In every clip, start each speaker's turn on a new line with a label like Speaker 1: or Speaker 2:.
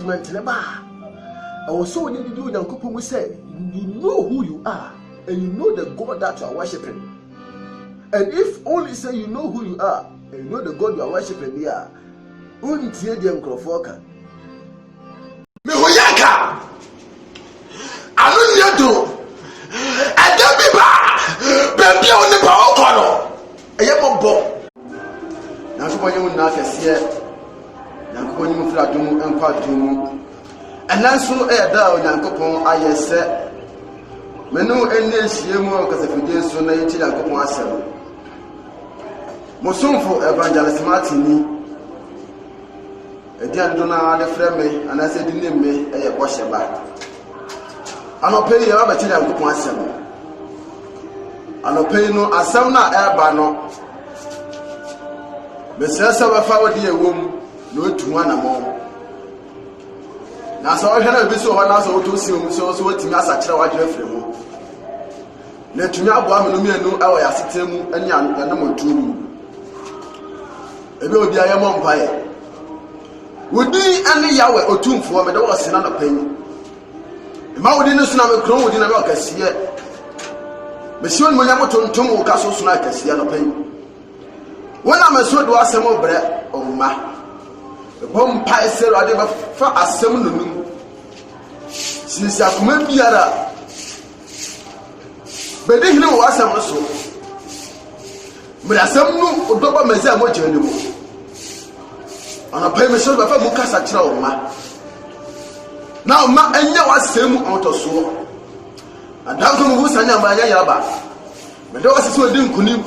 Speaker 1: judgment never. I was so need to do Yankopu say, you know who you are, and you know the God that you are worshiping. And if only say you know who you are, and you know the God you are worshiping, they are untie them Krofoka.
Speaker 2: Mehoyaka! Alunyado! Adabiba! Baby on the power corner! A yambo.
Speaker 1: Nankopon na kese Nankopon mu fra dum enkwa dum enanso e da Nankopon ayese menu enne hyiemu okasafide so na yichi Nankopon asem Mosomfo Evangelist Martin edian do na de freme anase di nemme eye bohye ba anope ye ba chi Nankopon asem anope no asem na eba no Besesa ba fa wodi ewom na otu anamo na so ohwe na biso ho na so otu si omu so otimi asakire wadwe frɛ mu na tumi abo amenu mienu awo ya sitemu anya na motumu ebe obi ayemo mpae wodi ane yawe otumfo me de wo sena na panyi ma wodi ne suna me kro wodi na me okasiye me siwon mo nyamo tontom wo ka so suna akasiye na panyi wona me so do asem obre omma bom pa esero ade ba fa asem nunum sinsa kuma biara bede hine wo asem so me asem nu odoba meze mo jani mo ana pa me so ba fa mu kasa kira omma na omma anya wasem otoso adanko mu sanya ma anya yaba me do asese odi nkunim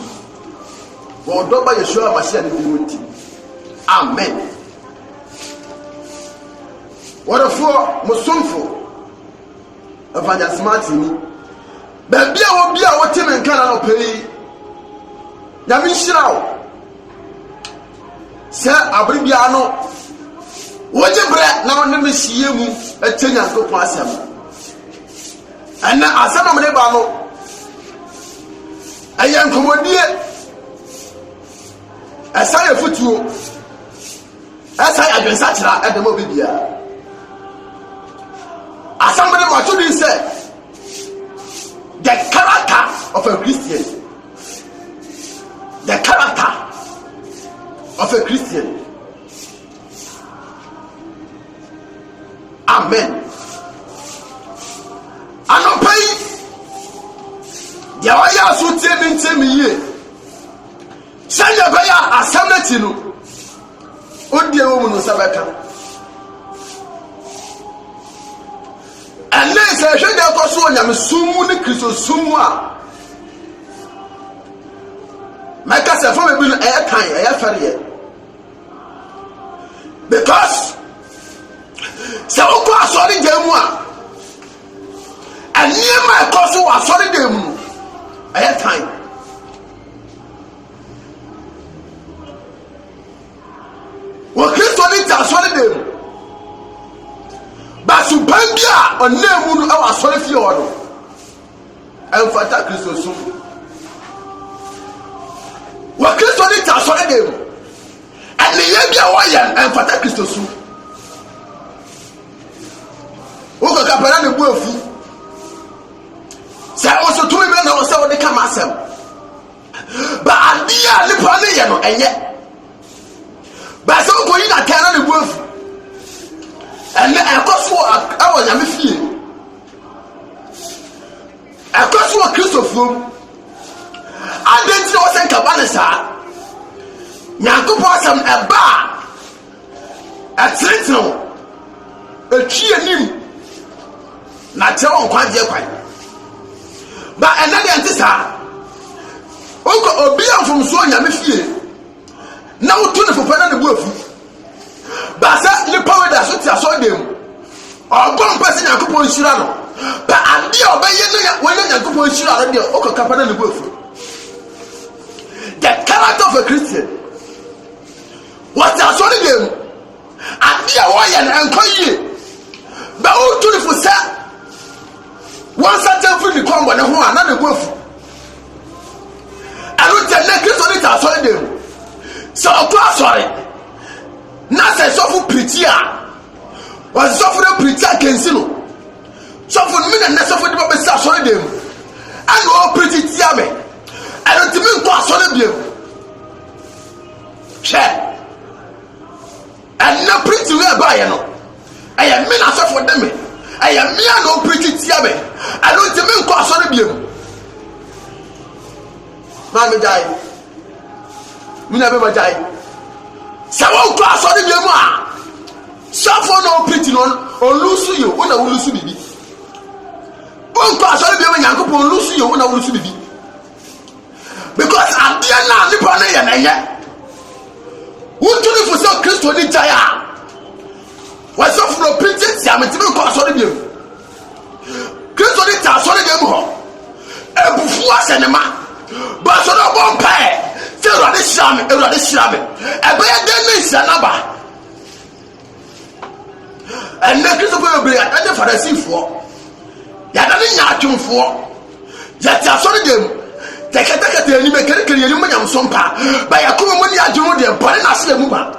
Speaker 1: Wodoba Yeshua Mashiach ni bimuti. Amen. Wonderful Musomfo Evangelist Martin. Baby obi a wote men kana no pei. Nyame hyirawo. Se abribia no woje bre na wonne me hie mu atenya Nkopon asem. Ana asem me ba no. Ayan komodie Asaya futuo Asaya adwensa kira edemo bibia Asambere watudi say the character of a Christian Amen Anopai dia waya so temi ye Sanya baya asamnati no odie wo mu no sabeka ene se hwede akoso onyame sumu ne Kristo sumu a maka se fo me bi no kan fere because se okọ asori jemu a aniema akoso asori jemu kan Wa Kristo ni ta asori dem ba su bangia onemu no awa asori fi odo enfata Kristo su wa Kristo ni ta asori dem ani ye bia wo ya enfata Kristo su o ko kapara ne buafu sa o so tumi be na o se o de kama asem ba adia ni pa ne ye no enye Basa ko yi na kana ne buafu ene ekoso awo nyame fie ekoso Christopher adenti o sen ka banesa Nyankopon asam eba atrentno etwi anim na tewo nkwaje kwan ba ene de ntisa onko obi amfom so nyame fie na utu ne popa na ne buafu basa le power da so ti aso dem ogon pese Nyankopon hira no ba ade obeye no ya wona Nyankopon hira no de okokapa na ne buafu the character of a Christian what aso dem ade a wo ya na enkoyie ba utu ne fusa one certain free the combo ne ho ana ne buafu anu te ne Kristo ni ta aso dem so okwa sorry na se so fu preach a was suffering pretty against you. Suffer me and suffer the best sorry them. And all pretty tiame. I don't mean to sorry them. Share. And no pretty way by you know. I am mean I suffer them. I am me and no pretty tiame. I don't mean to sorry them. Man die. Me never die. Someone to sorry them. Suffer no pretty on or lose you when I will lose you. Sorry, lose you when I will be. Because I'm the Nipana. Who told you for so Christo did Jaya? Was off from Princess Yamatin sorry. Christo did sorry them home. A buffoon cinema. But so no one pay. Tell her this sham, a bear then is another. And the Christopher will be at the Pharisee for. Yadani nyachumfo yati asori dem tekete ani mekere yeli manyam sompa ba yakoma moni adwumo dem bone na se mu ba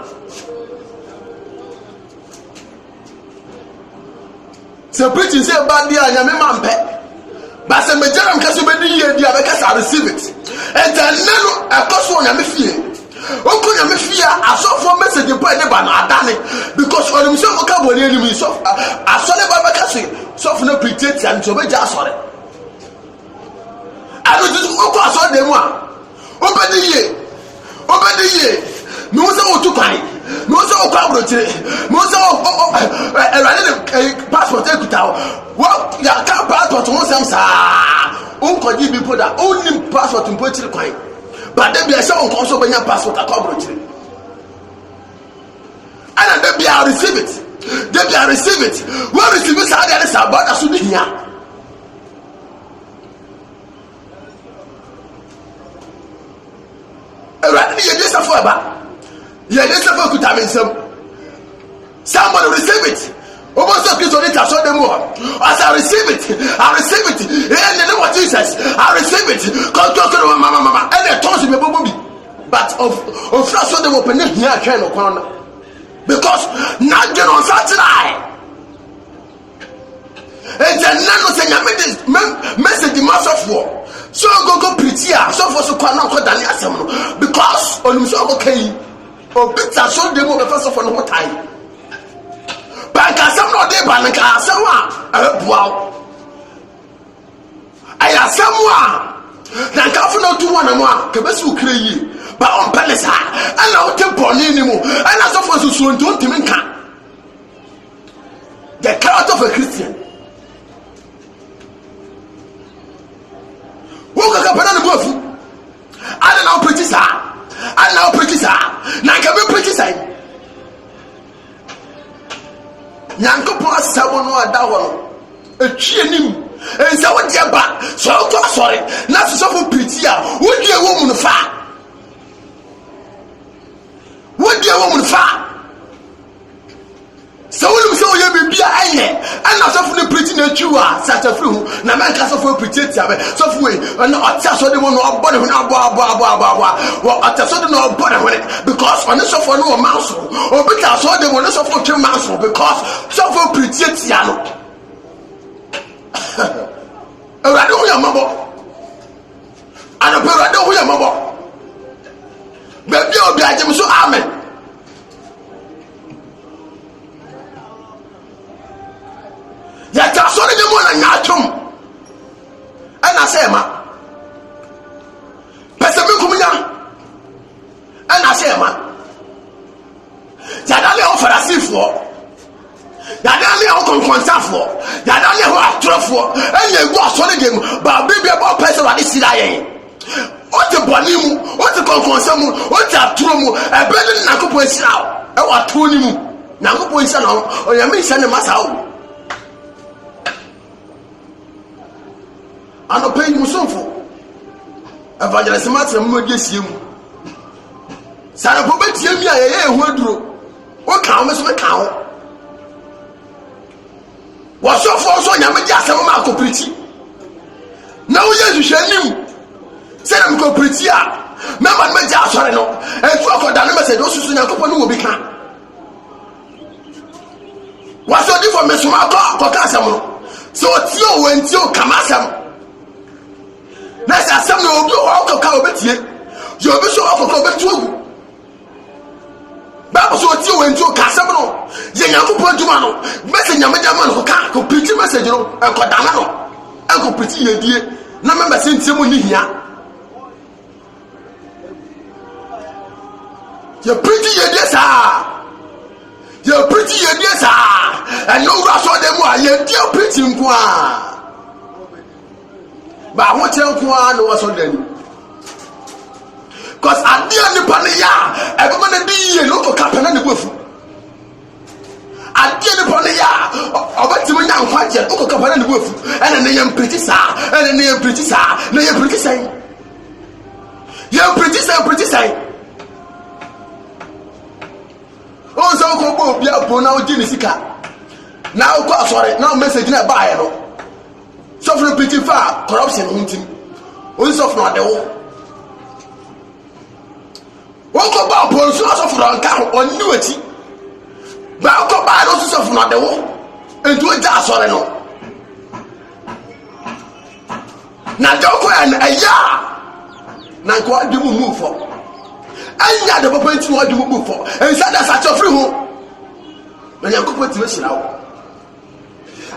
Speaker 1: se preaching say ba dia nya me mampe ba se mejeram kaso be di ye dia be kasa receive it and then no akoso nya me fie onko nya me fie asofo message po ene ba na adane because onum se mo ka boni enemy so asole ba be kaso so for no pretend and to be just sorry. I don't just go to them one. Open the year. No so to carry. No so coverage. No so passport take it out. What ya can't passport to some sa. Unko give people that only passport in Portugal coin. But there be a someone also when your passport a coverage. And then be I receive it. They can receive it. When receive it, I get about as soon as here. Right, you just a forever. You just a for somebody receive it. Almost a piece of it, I saw them more. As I receive it, in the name of Jesus, I receive it. Come to mama, and they told me, but of first of them open here, I can't corner. Because not get on Saturday. And then none of the message the mass of war. So go pretty, so for so cannot go down because on so okay. Or bits are so demo the first of all time. But I some not there, but I someone. Wow. I have someone. Then come not to one and one. Cabesu cray. But on palace, and I'll take anymore. And as of us who don't even come. The character of a Christian. Who can come on the roof? I don't know, pretty sir. I know, pretty sir. Now, can be pretty sir. Yanko Pass Sabono Adawano. A chin. And so what you're back. So sorry. Not so for pretty. Would you a woman far? What do you want to find? So you be a and not so for the preaching that you are such a flu. Now, man, cast for pretty so for we and not just so they want no body when I well, I just don't know body when it because when it's so for no mouse or because so they want to suffer to mouse because so for pretty piano. I don't know your mother. And a pair I don't know your mother. Baby, you'll be like him, so amen. Yet I saw the one and not him. And I say, ma, Pesamikumina. And I say, ma, Yadali offer a sea for Yadali on consent for Yadali who are truthful, and you was on the game, but baby about person like this. What the bonimu, what the conconsamu, what the trumu, a better than Nakupo is now. I want to him. Nakupo is now, or you may send a massau. I don't pay you so for Evangelist Martin Mugis you. Sana Pobet Yemia, who drew. What count is my count? What's your force on Yamaja Marco Pretty? Now, yes, you shall him. Say I'm go pretty. Remember, my job, sorry, no. And talk on the number said, those who will become.
Speaker 2: was so different me small ko ka asem no so tie o wanti o kama asem na sa asem no obi o ka obetie yo obi so o ka obetu ogu Bible so tie o wanti o ka asem no ye Nyankopɔn dwuma no message nyamagya ma no ka ko preach message no e ko dana no e ko preach ye die na member se ntie mo ni hia ye preach ye die sa you preach your dear sir, and no rush on them while you're preaching. But I want to tell you what's on them. Because at the end of the year, everyone be a local captain and the wolf. At the end of the year, I went to my young white local captain and the wolf, and a name pretty sir, and a name pretty sir, name pretty say. You're pretty say. Oh, so go be up now, Genesika. Now, sorry, now message in a buyer. So for pretty far, corruption hunting. Also from the war. What about police also from account on annuity? But I'll come by also from the war. And do it just sorry no. Now, don't go and a year. Now, what do you move for? Anya de papa nti wadu mu for ensa da sa chofri ho na Nyankopɔn ti mehira wo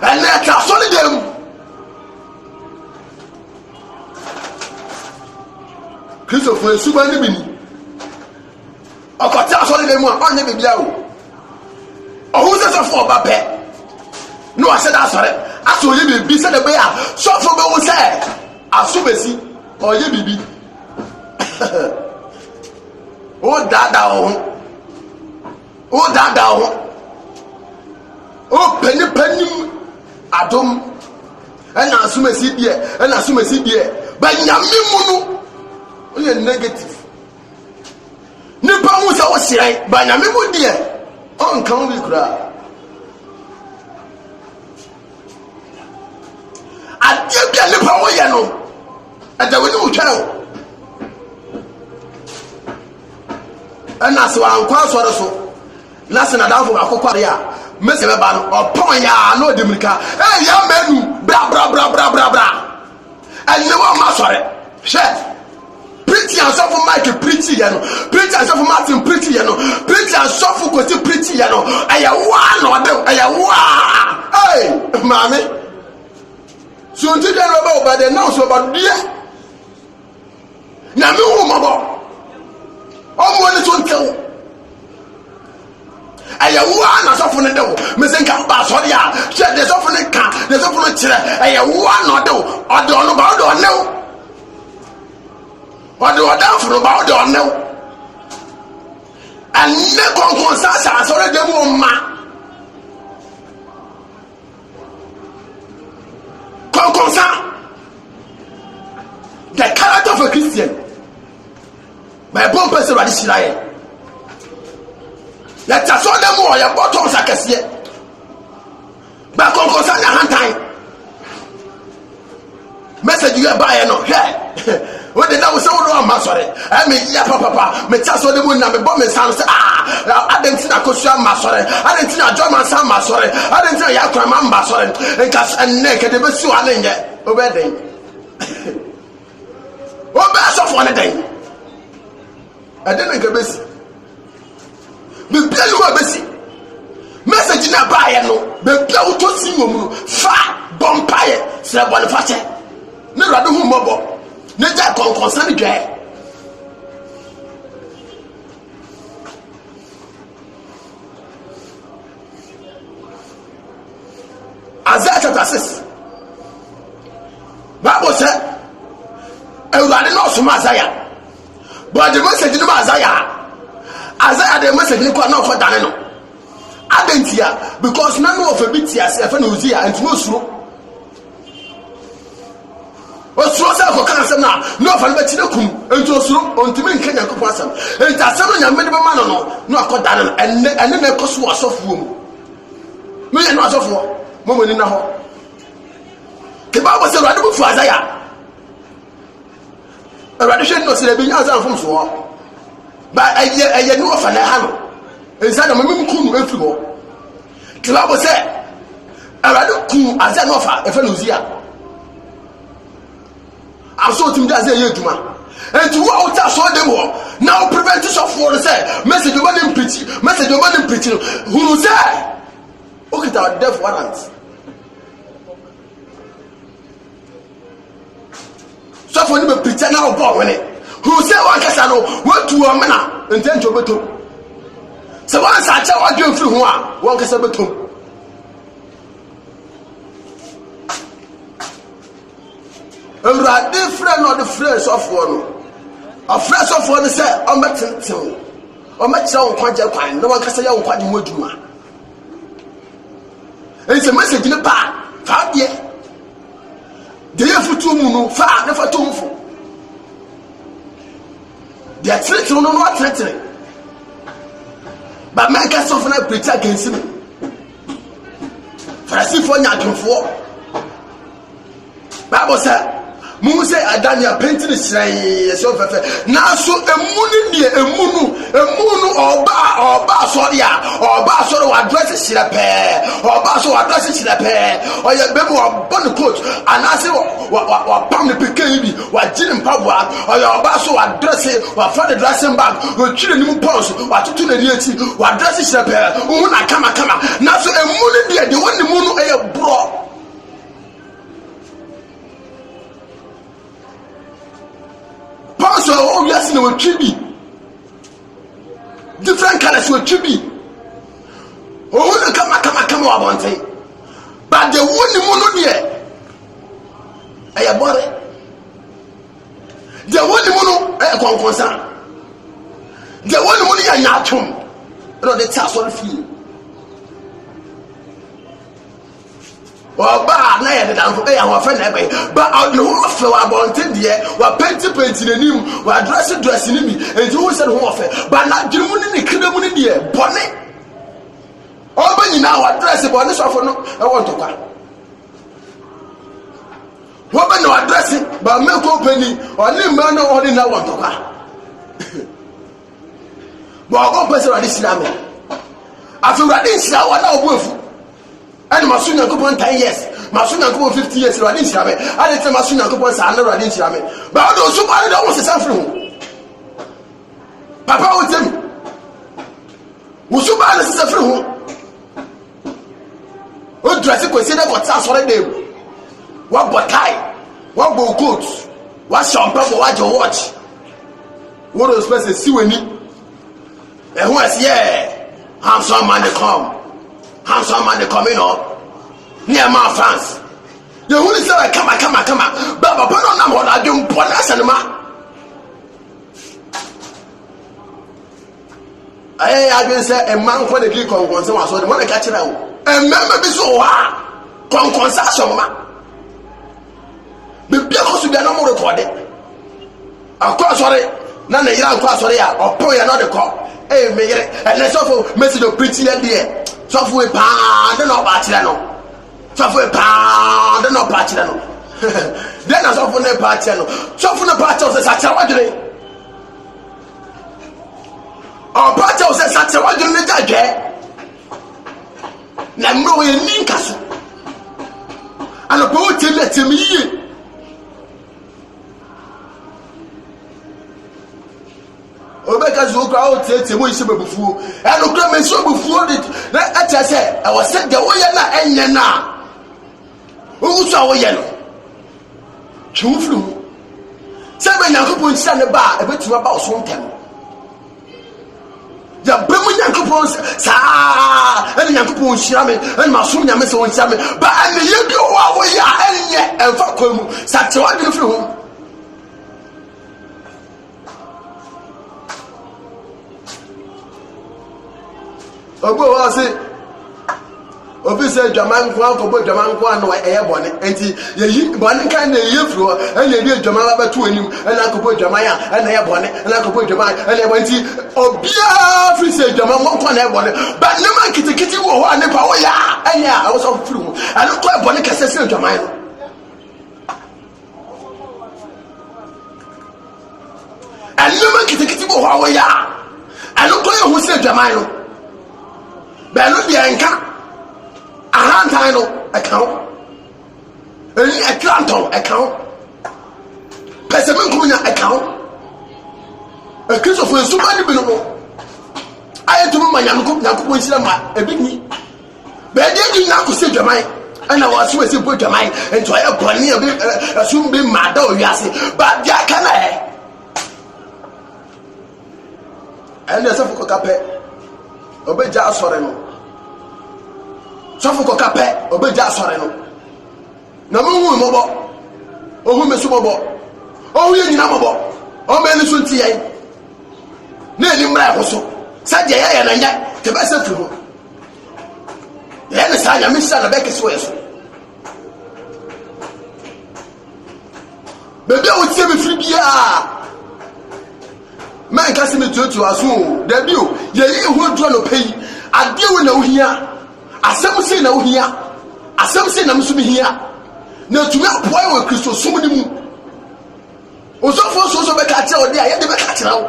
Speaker 2: ene ta so ne dem Christopher suba ne bini akota so ne dem a onye bibia wo ohu se so for ba pe no ase da sore aso ye bibi se de be a so for be wo se aso besi oye bibi O dada o penny adom and asumesi die but nyame mu no o ye negative nipa hu se o sirai but nyame mu die on kan wi kura adie bia nipa wo ye no adawe ni wo twa o ana so ankwa sore so na se na danfo akokore a mese be ba no opon ya na odimrika ya manu bra enne wa ma sore she preach and suffer Mike preach ye no preach and suffer Martin preach ye no preach and suffer Kosi preach ye no aya wa no de aya wa hey mami so nti den ba de now so ba die na me hu mabo ọmọ ní tó ń tẹ́wọ́ ẹ̀yẹ̀wò àná sọ́fún ní dẹ́wọ́ mẹ́sẹ̀ nǹkan bá sọ́ọ́ di à ṣe ẹ̀dẹ̀ sọ́fún ní kàn ẹ̀dẹ̀ sọ́fún ní kyerẹ́ ẹ̀yẹ̀wò àná ọ̀dẹ́wọ́ ọ̀dẹ̀ ọ̀nùbà ọ̀dẹ̀ ọ̀nẹ́wọ́ ọ̀dẹ̀ ọ̀dẹ̀ àfọ̀nùbà ọ̀dẹ̀ ọ̀nẹ́wọ́ ẹ̀nẹ́ kọ̀ọ̀kan sáàsà àsọ̀rọ̀ ẹ̀dẹ̀ mú ọ̀ma kọ̀ọ̀kan sá the character of a Christian. My bomb person ready Israel. Let us all them more your bottoms I can see. Back on concern your hand time. Message you buy no here. When the now so no am sorry. I mean ya papa me just so the moon na me bomb sound say I didn't see a question ma sorry. I didn't see a German sound ma sorry. I didn't see a Yakra ma sorry. And cast and naked the best one in there. Obey. What best of one day. I didn't get busy. Be you busy. Message na buy no. Be play to see mu fa bompire. Say Boniface. Ne rado hu mobo. Ne ja concern dwe. Isaiah chapter 6. Bible said, "Ewurade no so Isaiah." But the message in Isaiah the message in kwa na for dane no adentia because none of a bit here say fa na Uzia and no suro o suro say ko kan asem na no fa na chire kum ento suro ontimi nka Nyankopɔn asem enta asem na nyame de be ma no akoda no enne na ekoso asofuo mu me ye no asofuo mo ni na ho ke Bible say Awurade bu fu Isaiah Awurade hwe no se be nya azan fom so ba aye no fa na ha no inside the mum kunu efiri ho The Bible said, "Aradu ku aze no fa efe no Uzia." I'm so timid as a yeduma. And to what I saw them all. Now prevent us for the say message of one preaching, message of one preaching. Who say? Look at our death warrants. So for the preacher now born when it. Who say one casano, what to a man and then to betum. So once I tell what you through one casabetum. A different or the phrase of one. A phrase of one say, I'm not telling. Or make some quite a pine, no one can say I'm quite more. It's a message in the bar. 5 years. The year for 2 moon, far never 2 for. They are threatening on what threatening. But make us often preach against me. For I see for you, Bible said, Muse Adania painting is so now so a moon or basoria or basso addresses in a pair or basso addresses in a pair or your baby or bonnet coat and I say what pound the PKB what gin power or your basso addressing or father dressing bag or children pounds what to the what dresses in a pair who I come now so a moon the one the moon a bro. So all we are seeing will chibi. Different colors will chibi. Oh, come on, one thing. But the one the mono there, I bought it. The one the mono, I concern. The one the money I not home. No, the task on the field. Ba na ye dan fo e ya fa na be ba no wo fe wa bonte de wa penti ne nim wa dress ni mi enti wo se ho fe ba na dwemu ni kire mu ni de bone o ba nyina wa dress bone so fo no e won to kwa wo ba na wa dress ba me ko pani o ni ma na o ni na won to kwa ba ko pese wa di sira me afi wa di sira wa na obuefu and Masuna coupon 10 years, Masuna coupon 50 years, Radin Shabe, I didn't Masuna coupon Sana Radin Shabe. But those who are the ones suffering. Papa would tell me, Usuba is suffering. What dress you consider what sounds for a day? What botai? What bow coats? What champagne? What your watch? What those persons see when you? And who is here? Have some money come. Handsome man coming up near my France. The whole is like come Baba put on them I don't put us and I been say a man for the geek on concern was what want to catch it out. And remember this so concession man. The because we are no more recorded. Of course, sorry, none of you are sorry or pray another call. Hey, me and let's offer message of preaching there. So for a pound and no bachelor. So for a pound and no bachelor. Then I saw for the bachelor. So for the bachelor says such a water. Our bachelor says such a water in the judge. Namro in Ninkas. And a boat to let me. Obeka Zoka out tete mo ise bebufu e no kra me so bebufu dit na atia se e wo se de wo ye na enye na wo so wo ye no twuflu se be Yakobon sia ne ba e betuma ba so ntem ya bremu Yakobon sa e Yakobon sia me e ma so nyame se won sia me ba ene ye bi wo ya enye e fa kwamu sa te wa bi fru Ogo wa se obi se dwaman ko akobo dwaman ko anu eye bone enti ye yi bone kan na ye furo ene ye dwaman ba batu anim ene akobo dwaman a ene ye bone ene akobo dwaman ene ye enti obia fi se dwaman mo ko na ye bone ba ne man kitikiti wo ho ane pa wo ya ene a wo so furu mu ane ko e bone kase se dwaman no ane man kitikiti wo ho ya ane ko ye ho se dwaman no Beno Bianca, ahantan no account eni ekranton account pese men kunya account e kristo fo ensu ba ni bi no ayetu ma nyankopon nsira ma ebini be de di nyanko se dwaman ana wasu ese bo dwaman ento aye boni e asum bi ma da o wiase ba dia kana ene se fuko kape obeja asore no so fuko kape obeja asore no na mo hu mo bo ohu mesu mo bo ohu ye nyina mo bo o me ni so nti yan na ni mra ho so saje ya na nya te ba se furu ya na sa nya mi sa na be ke so yeso bebe o tie me firi bia man ka se me tutu aso da bi o ye yi ho dro no pei ade wo na ohia asem se na ohia asem se na mso bi hia na tumi apoa wo Kristo sum ni mu osofo so be ka kire odi a ye de be ka kire wo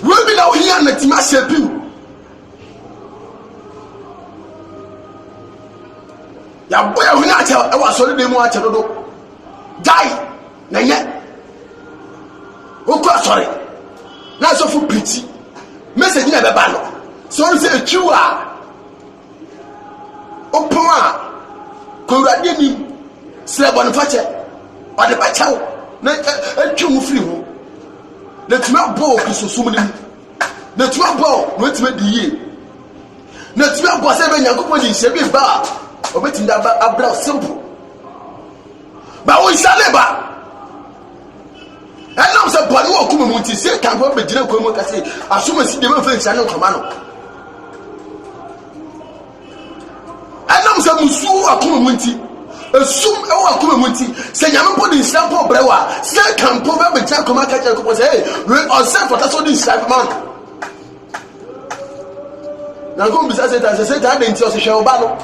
Speaker 2: wo bi na ohia na timi asepiu ya boya ohia ache e wa so de mu ache dodo dai na nye okwa sorry na so fu preach message na be ba no so say echiwa opoma kowrade ni slebon fache ode ba chawo na etwu free ho na tuma bo kisosum ni na tuma bo no tuma diye na tuma bo se be nyankopon ni se bi ba obetinda ba abra simple ba wo isale ba enam se bonu okuma mu ti se kan bo be gire ko mu ka se asuma si de be fa nsa ne nkoma no enam se musu akuma mu ti esum e wa akuma mu ti se nyame po di nsa po brewa se kan po be gire ko ma ka je ko se hey on se for that so di nsa man na go bi se ta de nti o se hwe oba no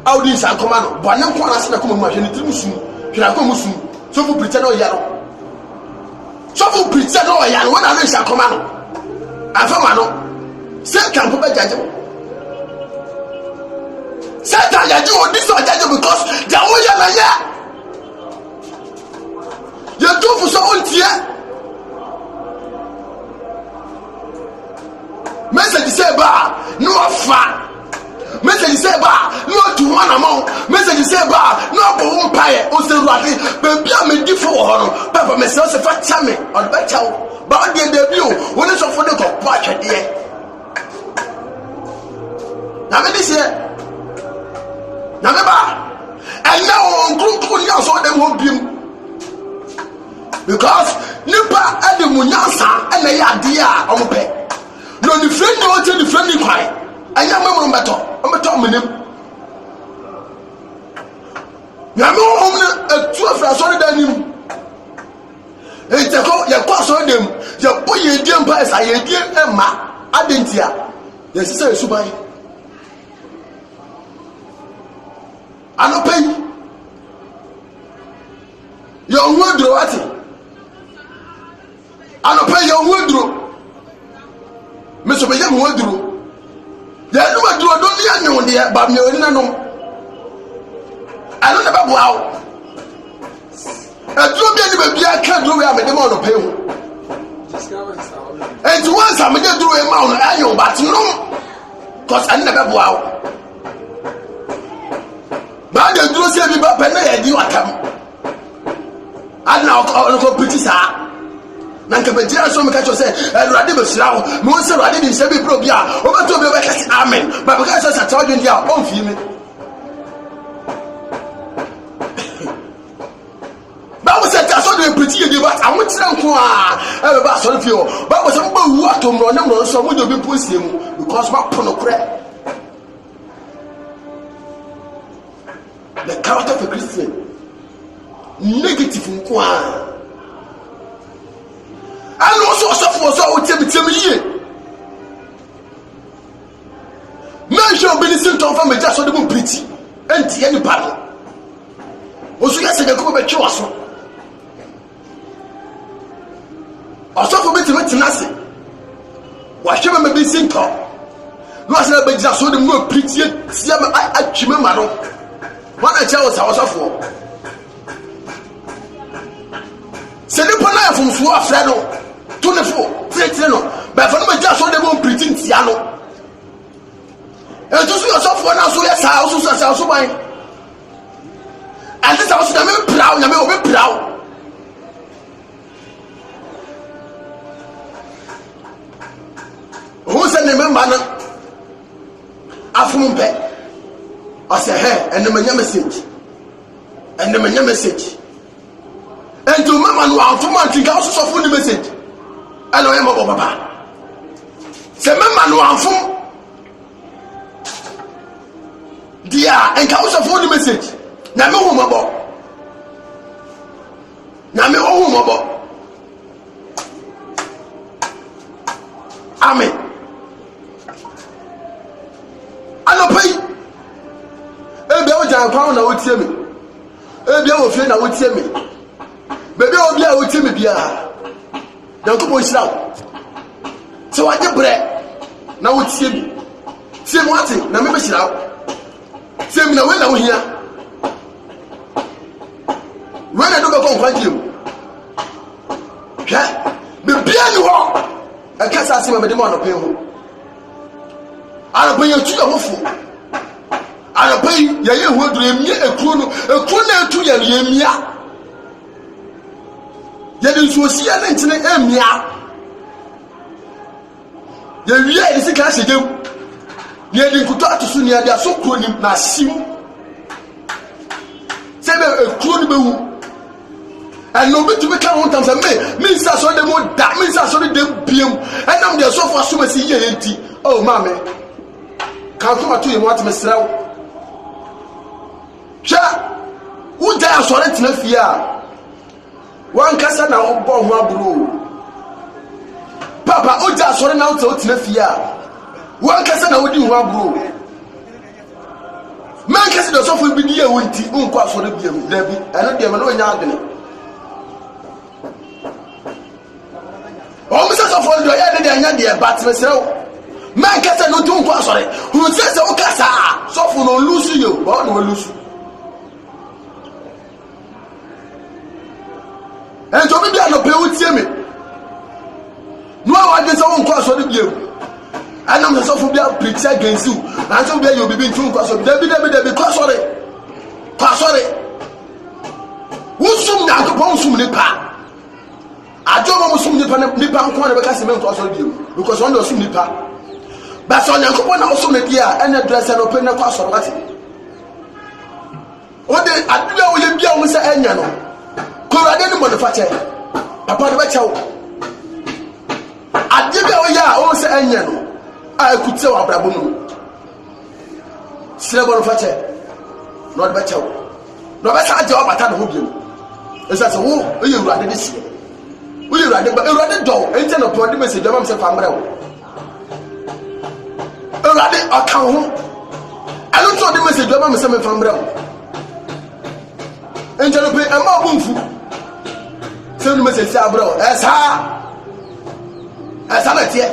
Speaker 2: audi nsa koma no bo ne nko na se na koma mu ahwe ni tiri musu hwe na ko musu so fu preacher no ya no so fu preacher no ya no na nsa koma no afama no se kan po be jaje Satan ya do this or that because the oya na ya you do for so on tie message say ba no afa message say ba no to one amount message say ba no bo umpaye o se ruade be bia me di fo ho no papa me se fa chame on be chawo ba de bi o woni so fo de ko po atwede na me dis here na meba and now on group ni aso dem ho biem because nipa ade munyansa na ya ade a omope no ni friend no te ni friend ni kwai anya mamro mbeto menem ya me ho na atu afra so da nim e te ko ya kwa so dem ya boye die mpa esa ye die ema adentia ya sisa esuban ano pay yo wodro ati ano pay yo wodro me so be yam wodro ya no wodro do ni anu de ba me oni nanom ano na ba boawo adro bi ani ba bia ka dro we amede ma no pay ho and once amede dro e ma no ayo but no cause ani na ba boawo ba de duro se bi ba pe na ye di watam ana ko piti sa na nka be jira so me ka cho se Awurade be sira wo me won se Awurade bi se bi pro bia o ba to bi be ka se amen ba be ka so sa tawo ndi a on fi mi ba wo se ta so de piti ye di ba awon tira nko a e ba so fi o ba wo se mba wu atomro na mro so mo de bi posie mu because ba pono kure. The character of a Christian negative nkwa and also for so temi ye man show be listen to from me just so dem pretty enti any battle osu ya se ko be twa so also for me to nase wa hwe me be sin to no ase na be gina so dem no preach tia me atwime ma no wana cha wo sa osofo se ni pona afum so afra no to ne fo tire no ba fa no be gina so dem no preach tia no e to so osofo na so ya sa so ban and this was na me proud na me obe proud who said the man afum pe I say hey and the message and the message and to mama no afum anti ga so for the message and I am baba say mama no afum dia and ga so for the message na me hu mabo amen anopai ebia o jan kwa na wotie me ebia wo fie na wotie me bebe obi a wotie me bia yankobo hira se waje bre na wotie me tie mo ate na me be hira tie me na we na wo hia we na do be kon kwaje mu hwa bibia ni ho akasa asema me de mo no pe ho arapan yatu ya hofu arapan ya ye ho dure emia ekru na etu ya emia ya de nsuosi ya na ntene emia ya wiya isi ka segem ya de nkuto atoso ni ade asokro ni na sim sebe ekru ni bewu and no be to be count on some me say so dem da me say so dem biem and am dey so for so me see ye enti oh mama kan to atu ye mo atme sraw sha wo da so re tena fia wan kasa na wo bo ho aburo papa o ja so re na wo tena fia wan kasa na wo di ho aburo man kasa do so for bi di ye wonti unko aso re biem da bi eno de me no nya adene o mi se so for do ya de anya de bat me sraw man kasa no tun ko asore hu se o kasa so for no lusu yo ba no lusu en to bi dia no pe utie me no wa de so ko asore biem anam so for bia preach against you and so bia you be tun ko asore da bi ko asore wusum na ko pon sum ni pa ajomo musum nipa nko na be ka se men to asore biem because one do sum nipa but so nyankopon na osum ne dia ene dress no pe na kwa asore wati o de adua o ye bia o se enya no korade ni mo ne fache papa de be chewo ade bia o ya o se enya no a ekutie wa brabo mu sire bo no fache no de be chewo no be sa je o bata no ho biem esa se wo e ye urade de sie we you rade do ente no pro de message am say famre wo rade akan ho alo to de message am say me famre wo ente no pe e ma bomfu say no message say abro esa na tie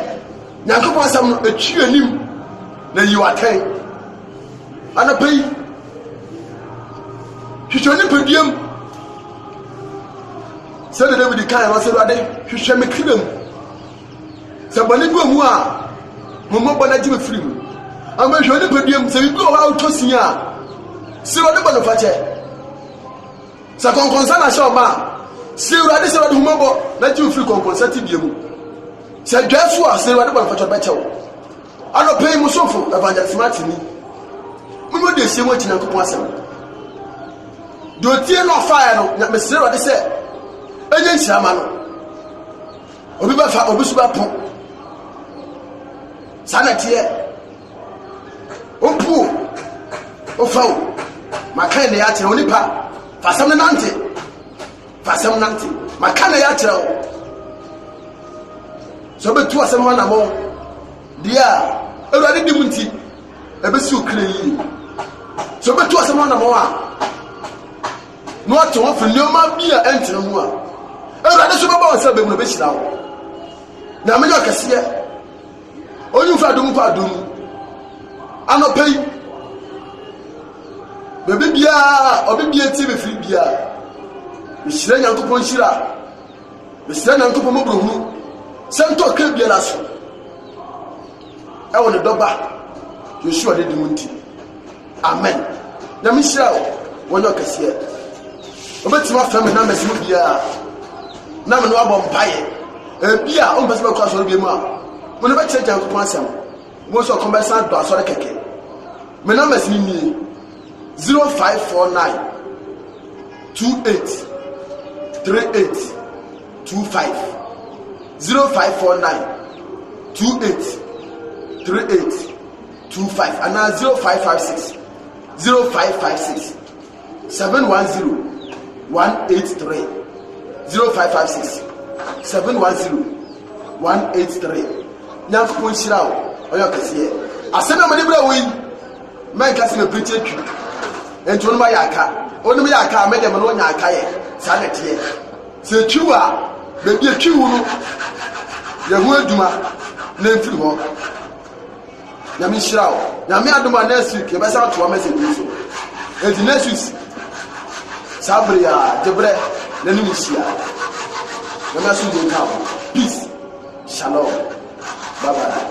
Speaker 2: nyankopon sam no etwi anim na yi waten ana pe hwehwani pediem say the David kan wa say rade hwehwe me kidam say bani go mu a mo bana ji me firim am hwehwe ni pediem say bi o wa to sia say rade bana fache say konkonsa na show ma say rade humo na ji firi konkonsa ti biemu say dwaso a say rade bana fache ba chewo ano pay mu sofo evangelist martini mo de sie mo tina ko asem do tie no fire no na me say rade say enye nchama no obi ba fa obi su ba po sana tie opu ofawo makan ne ya kire onipa fasam nante makan ne ya kire o so be tu asem na mo dia ewade di munti ebe si okire yi so be tu asem na mo a no ato wo fili o ma bia entire mu a ewade so baba won be mu be hira wo na me yo kase onyu fa dum
Speaker 1: anɔpɛ yi baabi biara ɔbi bia tie bɛfiri biara mehyira nyankopɔn nhyira mehyira nyankopɔn mmɔborɔhunu sɛ ntɔ ka biara so ɛwɔ ne dɔba Yeshua de mu nti amen nyame hyira wo wɔnyɛ ɔkɛseɛ wobɛtumi afrɛ me numbers mu biara na me no abɔ mpaeɛ ebi a ɔmpɛ sɛ bɛkɔ asɔre bi mu a mo ne bɛkyerɛ nyankopɔn asɛm mo nso ɔkɔmbɛsa dɔ asɔre kɛkɛ me numbers ni nie 0549 28 38 25 0549 28 38 25 and now 0556 0556 710 183 0556 710 183 nyankopɔn hyira wo ɔyɛ ɔkɛseɛ asɛm na mane brɛ wo yi mɛnka sɛ mɛpirikyi atwi enti wonom ayɛ aka wonom yɛ aka a mɛdɛ ma no ɔnya aka yɛ saa na ɛteɛ sɛ atwi wo a baabi atwi wo no yɛho adwuma na mfiri hɔ nyame hyira wo nyame adom a next week yɛbɛsa atoa message bi so enti next week saa bere a gyeberɛ n'anim hyia nyame aso de nka wo peace shalom bye bye